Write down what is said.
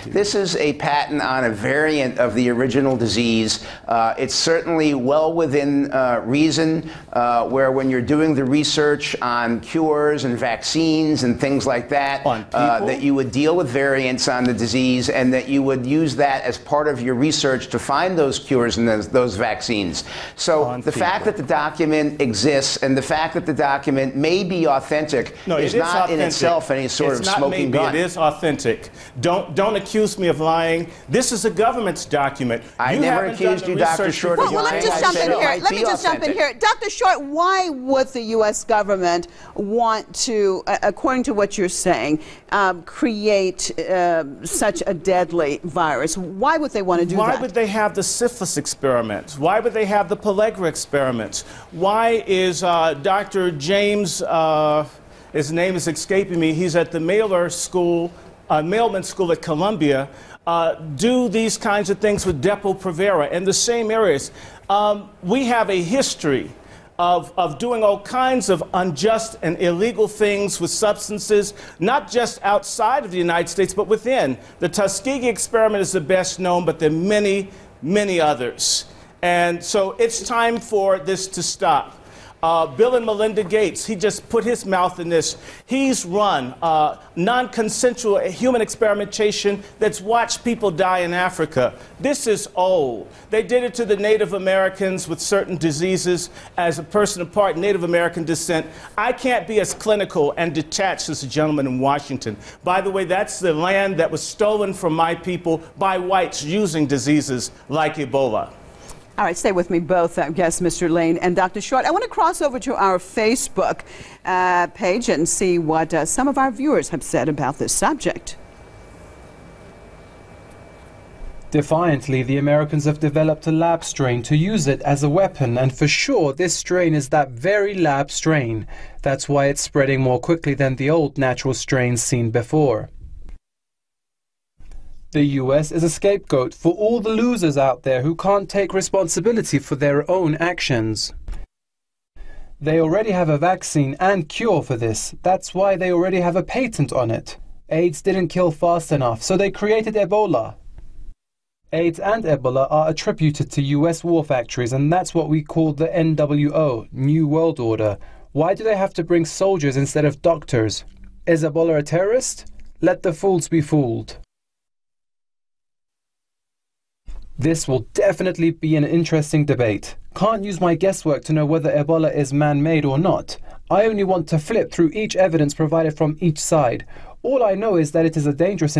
This is a patent on a variant of the original disease. It's certainly well within reason, where when you're doing the research on cures and vaccines and things like that, that you would deal with variants on the disease and that you would use that as part of your research to find those cures and those vaccines. So the fact that the document exists and the fact that the document may be authentic is not in itself any sort of smoking gun. It is authentic. Don't accuse me of lying. This is a government's document. I never accused you, Dr. Short, of lying. Well, let me just jump in here. Let me just jump in here. Dr. Short, why would the U.S. government want to, according to what you're saying, create such a deadly virus? Why would they want to do that? Why would they have the syphilis experiments? Why would they have the pellagra experiments? Why is Dr. James, his name is escaping me, he's at the mailman school at Columbia, do these kinds of things with Depo-Provera in the same areas? We have a history of doing all kinds of unjust and illegal things with substances, not just outside of the United States, but within. The Tuskegee experiment is the best known, but there are many, many others. And so it's time for this to stop. Bill and Melinda Gates, he just put his mouth in this. He's run non-consensual human experimentation that's watched people die in Africa. This is old. They did it to the Native Americans with certain diseases as a person of part Native American descent. I can't be as clinical and detached as the gentleman in Washington. By the way, that's the land that was stolen from my people by whites using diseases like Ebola. All right, stay with me both, yes, Mr. Lane and Dr. Short. I want to cross over to our Facebook page and see what some of our viewers have said about this subject. Defiantly, the Americans have developed a lab strain to use it as a weapon, and for sure this strain is that very lab strain. That's why it's spreading more quickly than the old natural strains seen before. The US is a scapegoat for all the losers out there who can't take responsibility for their own actions. They already have a vaccine and cure for this. That's why they already have a patent on it. AIDS didn't kill fast enough, so they created Ebola. AIDS and Ebola are attributed to US war factories, and that's what we call the NWO, New World Order. Why do they have to bring soldiers instead of doctors? Is Ebola a terrorist? Let the fools be fooled. This will definitely be an interesting debate. Can't use my guesswork to know whether Ebola is man-made or not. I only want to flip through each evidence provided from each side. All I know is that it is a dangerous